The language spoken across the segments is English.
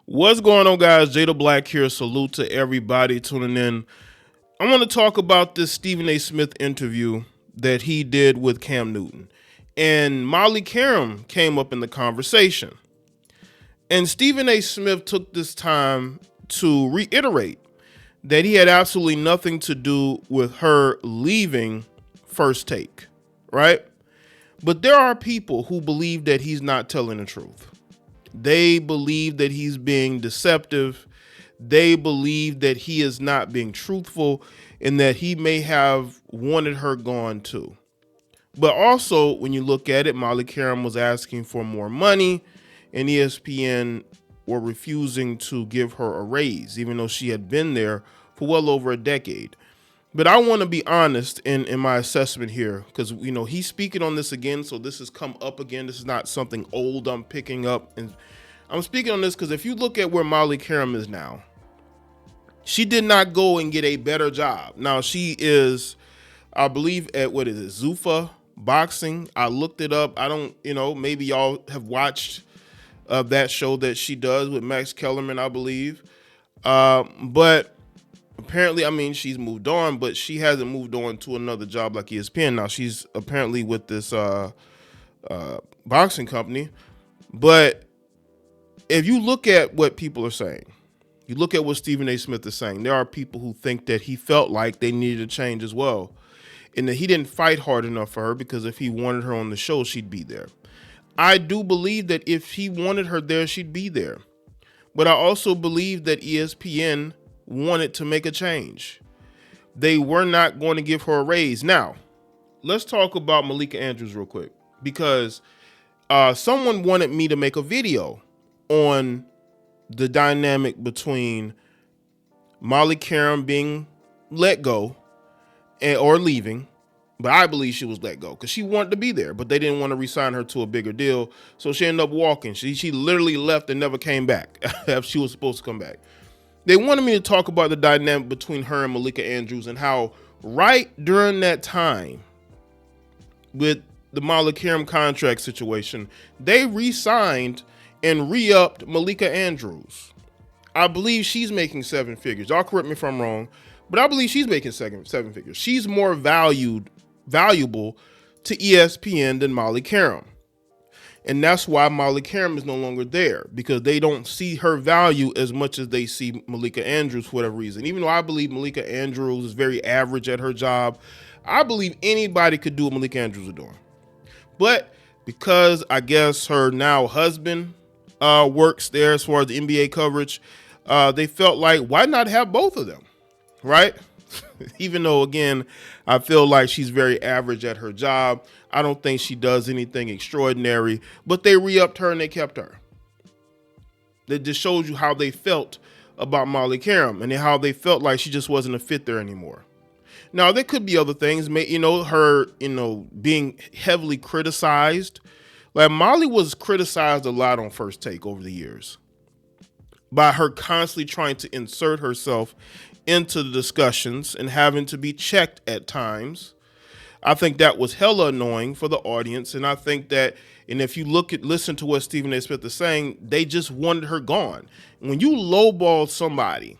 What's going on, guys? JayeDeBlack here. Salute to everybody tuning in. I want to talk about this Stephen A. Smith interview that he did with Cam Newton. And Qerim came up in the conversation. And Stephen A. Smith took this time to reiterate that he had absolutely nothing to do with her leaving First Take, right? But there are people who believe that he's not telling the truth. They believe that he's being deceptive. They believe that he is not being truthful and that he may have wanted her gone too. But also, when you look at it, Malika was asking for more money and ESPN were refusing to give her a raise, even though she had been there for well over a decade. But I want to be honest in my assessment here, because, you know, he's speaking on this again. So this has come up again. This is not something old I'm picking up. And I'm speaking on this because if you look at where Qerim is now, she did not go and get a better job. Now she is, I believe, at what is it, Zuffa Boxing. I looked it up. I don't, maybe y'all have watched that show that she does with Max Kellerman, I believe. But apparently, I mean, she's moved on, but she hasn't moved on to another job like ESPN. Now she's apparently with this boxing company. But if you look at what people are saying, you look at what Stephen A. Smith is saying, there are people who think that he felt like they needed a change as well, and that he didn't fight hard enough for her, because if he wanted her on the show, she'd be there. I do believe that if he wanted her there, she'd be there. But I also believe that ESPN wanted to make a change. They were not going to give her a raise. Now, let's talk about Malika Andrews real quick, because someone wanted me to make a video on the dynamic between Qerim being let go or leaving, but I believe she was let go because she wanted to be there, but they didn't want to re-sign her to a bigger deal, so she ended up walking. She literally left and never came back after she was supposed to come back. They wanted me to talk about the dynamic between her and Malika Andrews and how right during that time with the Qerim contract situation, they re-signed and re-upped Malika Andrews. I believe she's making seven figures. Y'all correct me if I'm wrong, but I believe she's making seven figures. She's more valuable to ESPN than Qerim. And that's why Qerim is no longer there, because they don't see her value as much as they see Malika Andrews for whatever reason. Even though I believe Malika Andrews is very average at her job, I believe anybody could do what Malika Andrews is doing. But because I guess her now husband works there as far as the NBA coverage, they felt like, why not have both of them, right? Even though, again, I feel like she's very average at her job. I don't think she does anything extraordinary, but they re-upped her and they kept her. That just shows you how they felt about Qerim and how they felt like she just wasn't a fit there anymore. Now, there could be other things, her, being heavily criticized. Like, Molly was criticized a lot on First Take over the years by her constantly trying to insert herself into the discussions and having to be checked at times. I think that was hella annoying for the audience. And I think that, and if you listen to what Stephen A. Smith is saying, they just wanted her gone. When you lowball somebody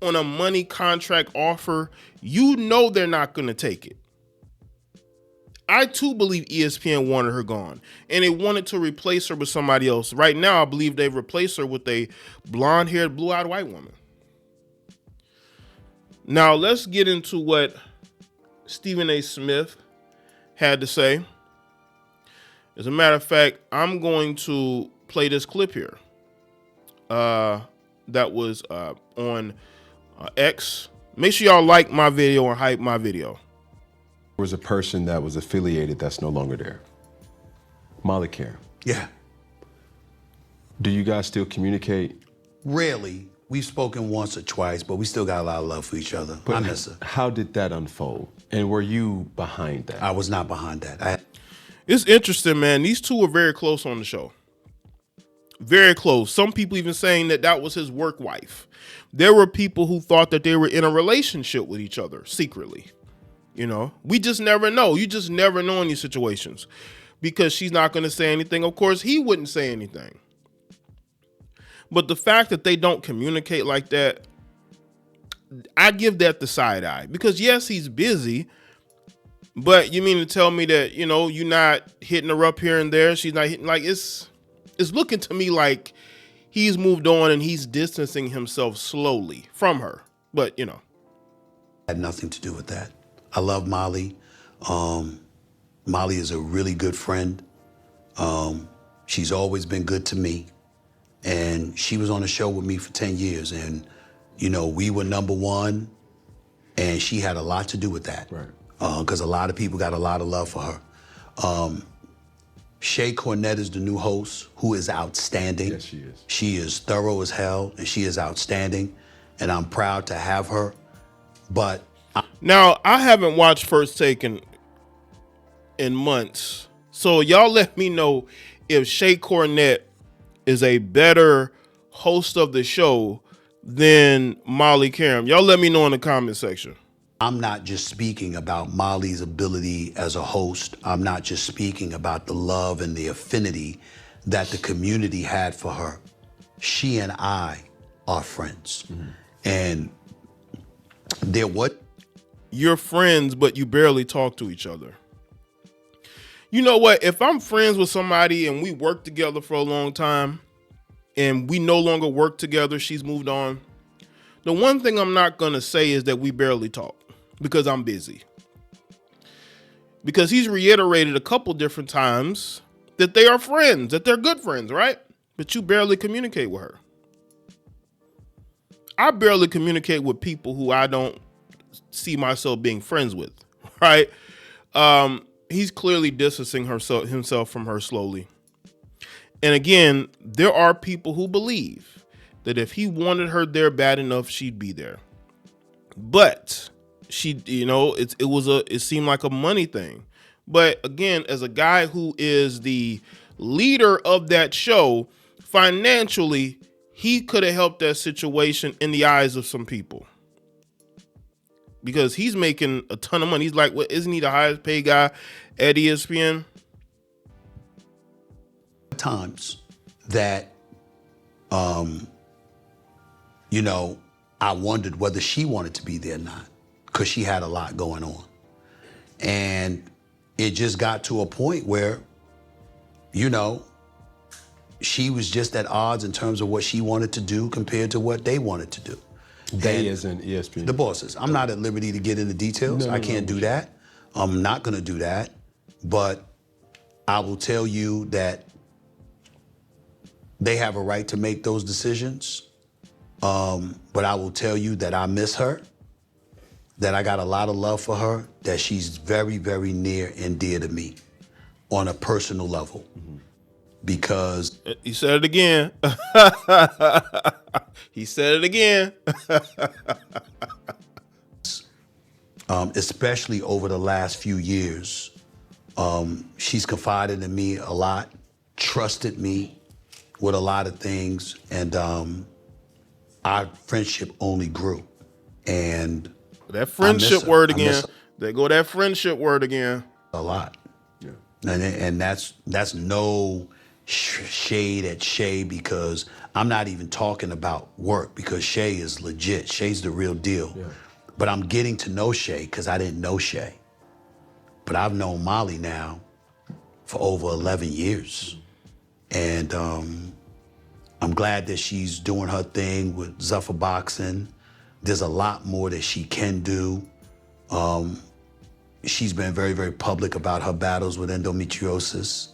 on a money contract offer, you know they're not going to take it. I too believe ESPN wanted her gone, and they wanted to replace her with somebody else. Right now, I believe they've replaced her with a blonde-haired, blue-eyed white woman. Now, let's get into what Stephen A. Smith had to say. As a matter of fact, I'm going to play this clip here that was on X. Make sure y'all like my video and hype my video. There was a person that was affiliated that's no longer there. Malika. Yeah. Do you guys still communicate? Rarely. We've spoken once or twice, but we still got a lot of love for each other. But I miss her. How did that unfold? And were you behind that? I was not behind that. It's interesting, man. These two are very close on the show. Very close. Some people even saying that was his work wife. There were people who thought that they were in a relationship with each other secretly. We just never know. You just never know in these situations, because she's not going to say anything. Of course, he wouldn't say anything. But the fact that they don't communicate like that, I give that the side eye, because yes, he's busy, but you mean to tell me that, you know, you're not hitting her up here and there? She's not hitting, like, it's looking to me like he's moved on and he's distancing himself slowly from her. But, you know. Had nothing to do with that. I love Molly. Molly is a really good friend. She's always been good to me. And she was on the show with me for 10 years. And, you know, we were number one. And she had a lot to do with that. Right. Because a lot of people got a lot of love for her. Shay Cornett is the new host, who is outstanding. Yes, she is. She is thorough as hell, and she is outstanding. And I'm proud to have her. But now, I haven't watched First Take in months. So y'all let me know if Shay Cornett is a better host of the show than Molly Qerim. Y'all let me know in the comment section. I'm not just speaking about Molly's ability as a host. I'm not just speaking about the love and the affinity that the community had for her. She and I are friends. Mm-hmm. And they're what? You're friends, but you barely talk to each other. You know what? If I'm friends with somebody and we work together for a long time and we no longer work together, she's moved on, the one thing I'm not going to say is that we barely talk, because I'm busy. Because he's reiterated a couple different times that they are friends, that they're good friends, right? But you barely communicate with her. I barely communicate with people who I don't see myself being friends with, right? He's clearly distancing himself from her slowly. And again, there are people who believe that if he wanted her there bad enough, she'd be there. But she, you know, it seemed like a money thing. But again, as a guy who is the leader of that show, financially, he could have helped that situation in the eyes of some people. Because he's making a ton of money. He's like, what, isn't he the highest paid guy at ESPN? Times that, you know, I wondered whether she wanted to be there or not, because she had a lot going on. And it just got to a point where, you know, she was just at odds in terms of what she wanted to do compared to what they wanted to do. They as in ESPN. The bosses. I'm not at liberty to get into details. I can't do that. I'm not going to do that. But I will tell you that they have a right to make those decisions. But I will tell you that I miss her, that I got a lot of love for her, that she's very, very near and dear to me on a personal level. Mm-hmm. Because... He said it again. He said it again. Especially over the last few years, she's confided in me a lot, trusted me with a lot of things, and our friendship only grew. And that friendship word again. There go that friendship word again. A lot. Yeah. And that's no shade at Shay, because I'm not even talking about work, because Shay is legit. Shay's the real deal. Yeah. But I'm getting to know Shay because I didn't know Shay. But I've known Molly now for over 11 years. And I'm glad that she's doing her thing with Zuffer Boxing. There's a lot more that she can do. She's been very, very public about her battles with endometriosis.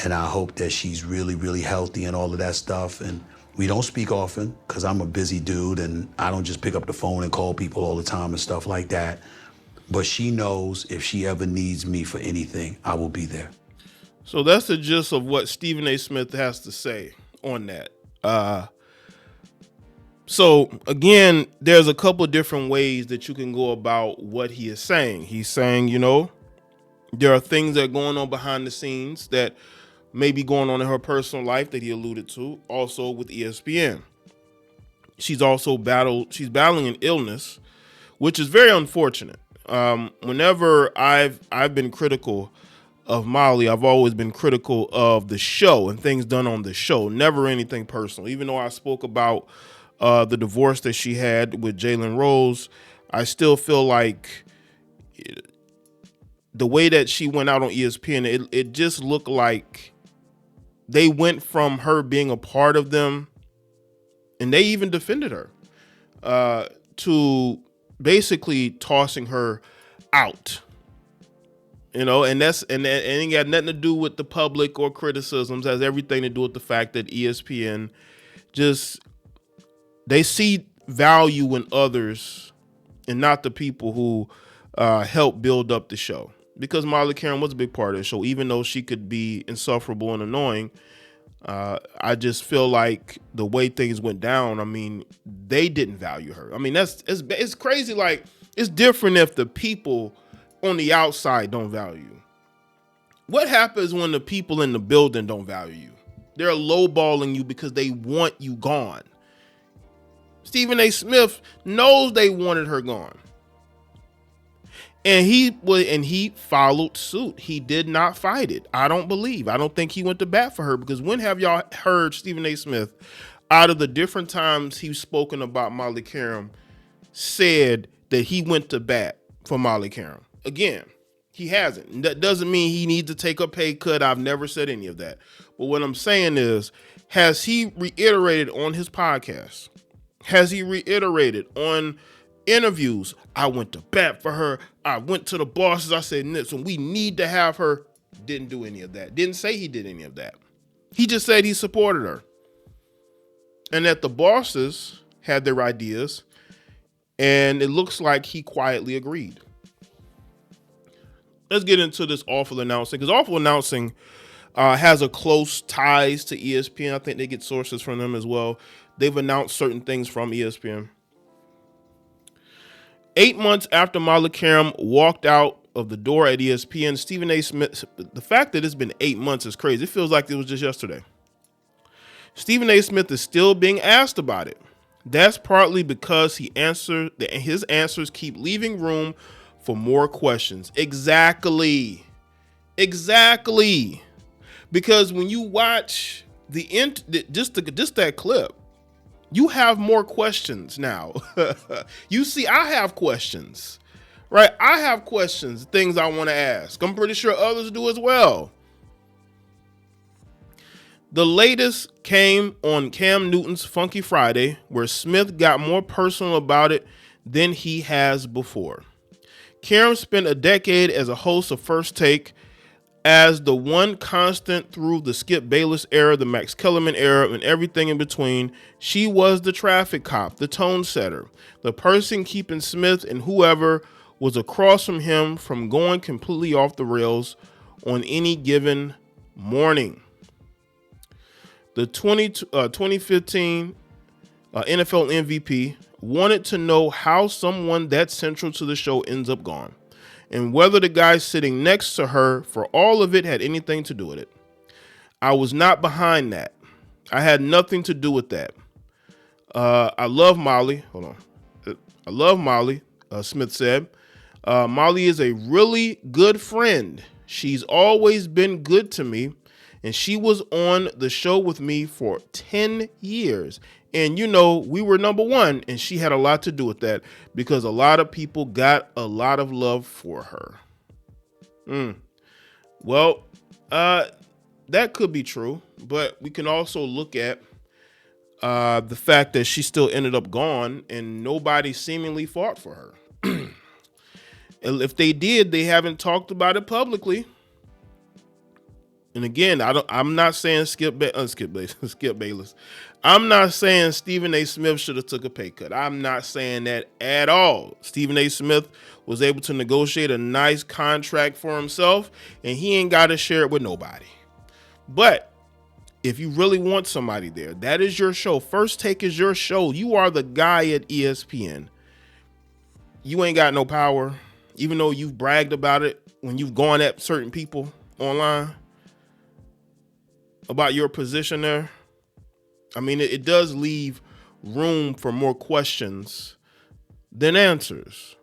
And I hope that she's really, really healthy and all of that stuff. And we don't speak often because I'm a busy dude and I don't just pick up the phone and call people all the time and stuff like that. But she knows if she ever needs me for anything, I will be there. So that's the gist of what Stephen A. Smith has to say on that. So again, there's a couple of different ways that you can go about what he is saying. He's saying, you know, there are things that are going on behind the scenes that may be going on in her personal life that he alluded to, also with ESPN. She's battling an illness, which is very unfortunate. Whenever I've been critical of Molly, I've always been critical of the show and things done on the show, never anything personal. Even though I spoke about the divorce that she had with Jalen Rose, I still feel like the way that she went out on ESPN, it just looked like they went from her being a part of them, and they even defended her, to basically tossing her out. You know, and it ain't got nothing to do with the public or criticisms. It has everything to do with the fact that ESPN they see value in others and not the people who help build up the show. Because Molly Qerim was a big part of the show, even though she could be insufferable and annoying. I just feel like the way things went down, I mean, they didn't value her. I mean, it's crazy. Like, it's different if the people on the outside don't value you. What happens when the people in the building don't value you? They're lowballing you because they want you gone. Stephen A. Smith knows they wanted her gone. And he followed suit. He did not fight it. I don't think he went to bat for her, because when have y'all heard Stephen A. Smith, out of the different times he's spoken about Molly Qerim, said that he went to bat for Molly Qerim? Again, he hasn't. That doesn't mean he needs to take a pay cut. I've never said any of that. But what I'm saying is, has he reiterated on his podcast? Has he reiterated on interviews? I went to bat for her. I went to the bosses. I said, listen, we need to have her. Didn't do any of that. Didn't say he did any of that. He just said he supported her. And that the bosses had their ideas, and it looks like he quietly agreed. Let's get into this Awful Announcing, because Awful Announcing has a close ties to ESPN. I think they get sources from them as well. They've announced certain things from ESPN. 8 months after Molly Qerim walked out of the door at ESPN, Stephen A. Smith, the fact that it's been 8 months is crazy. It feels like it was just yesterday. Stephen A. Smith is still being asked about it. That's partly because his answers keep leaving room for more questions. Exactly. Because when you watch just that clip, you have more questions now. You see, I have questions, right? I have questions, things I want to ask. I'm pretty sure others do as well. The latest came on Cam Newton's Funky Friday, where Smith got more personal about it than he has before. Qerim spent a decade as a host of First Take, as the one constant through the Skip Bayless era, the Max Kellerman era, and everything in between. She was the traffic cop, the tone setter, the person keeping Smith and whoever was across from him from going completely off the rails on any given morning. The 2015 NFL MVP wanted to know how someone that central to the show ends up gone, and whether the guy sitting next to her for all of it had anything to do with it. I was not behind that. I had nothing to do with that. I love Molly. Hold on. I love Molly, Smith said. Molly is a really good friend. She's always been good to me, and she was on the show with me for 10 years. And, you know, we were number one, and she had a lot to do with that, because a lot of people got a lot of love for her. Well, that could be true, but we can also look at the fact that she still ended up gone and nobody seemingly fought for her. If they did, they haven't talked about it publicly. And again, I'm not saying Skip Bayless. I'm not saying Stephen A. Smith should have took a pay cut. I'm not saying that at all. Stephen A. Smith was able to negotiate a nice contract for himself, and he ain't got to share it with nobody. But if you really want somebody there, that is your show. First Take is your show. You are the guy at ESPN. You ain't got no power, even though you've bragged about it when you've gone at certain people online about your position there. I mean, it does leave room for more questions than answers.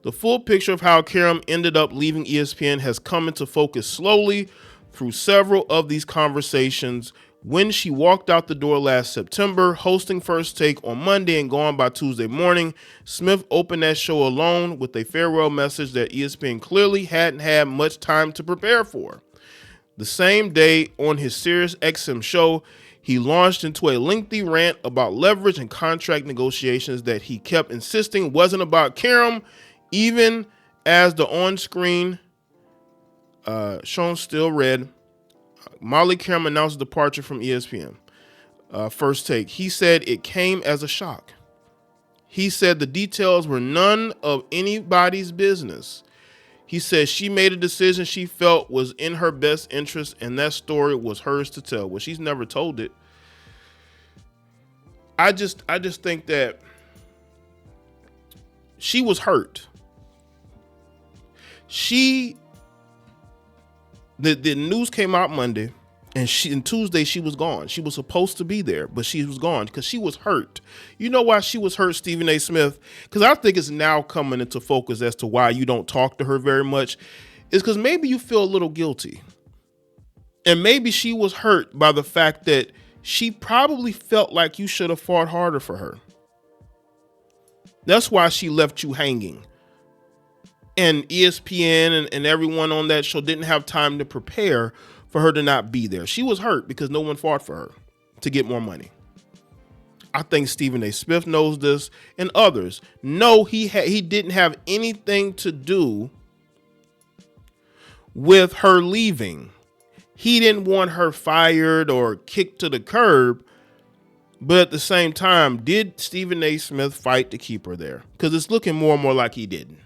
The full picture of how Qerim ended up leaving ESPN has come into focus slowly through several of these conversations. When she walked out the door last September, hosting First Take on Monday and gone by Tuesday morning, Smith opened that show alone with a farewell message that ESPN clearly hadn't had much time to prepare for. The same day on his Sirius XM show, he launched into a lengthy rant about leverage and contract negotiations that he kept insisting wasn't about Qerim, even as the on-screen shown still read, Malika Qerim announced departure from ESPN. First Take. He said it came as a shock. He said the details were none of anybody's business. He said she made a decision she felt was in her best interest, and that story was hers to tell. Well, she's never told it. I just think that she was hurt. The news came out Monday, and Tuesday she was gone. She was supposed to be there, but she was gone because she was hurt. You know why she was hurt, Stephen A. Smith? Because I think it's now coming into focus as to why you don't talk to her very much. Is because maybe you feel a little guilty. And maybe she was hurt by the fact that she probably felt like you should have fought harder for her. That's why she left you hanging. And ESPN and everyone on that show didn't have time to prepare for her to not be there. She was hurt because no one fought for her to get more money. I think Stephen A. Smith knows this, and others know he didn't have anything to do with her leaving. He didn't want her fired or kicked to the curb. But at the same time, did Stephen A. Smith fight to keep her there? Because it's looking more and more like he didn't.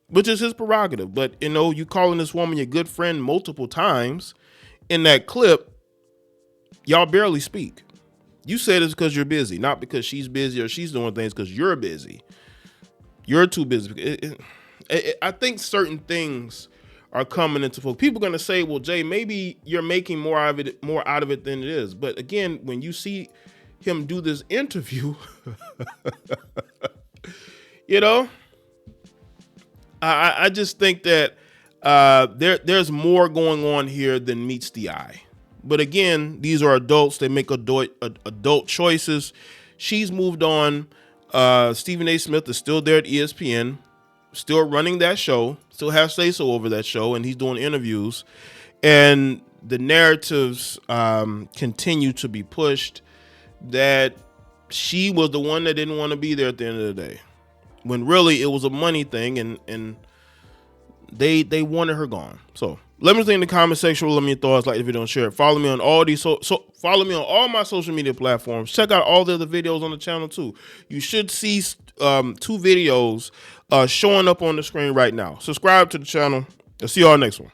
Which is his prerogative. But, you know, you calling this woman your good friend multiple times in that clip, y'all barely speak. You said it's because you're busy, not because she's busy or she's doing things because you're busy. You're too busy. I think certain things are coming into focus. People are going to say, well, Jay, maybe you're making more out of it than it is. But again, when you see him do this interview, you know, I just think that there's more going on here than meets the eye. But again, these are adults. They make adult choices. She's moved on. Stephen A. Smith is still there at ESPN, still running that show, still has say-so over that show, and he's doing interviews. And the narratives continue to be pushed that she was the one that didn't want to be there at the end of the day, when really it was a money thing, and they wanted her gone. So let me know in the comment section. Let me your thoughts. Like the video and share it. Follow me on all these follow me on all my social media platforms. Check out all the other videos on the channel too. You should see 2 videos showing up on the screen right now. Subscribe to the channel. I'll see y'all next one.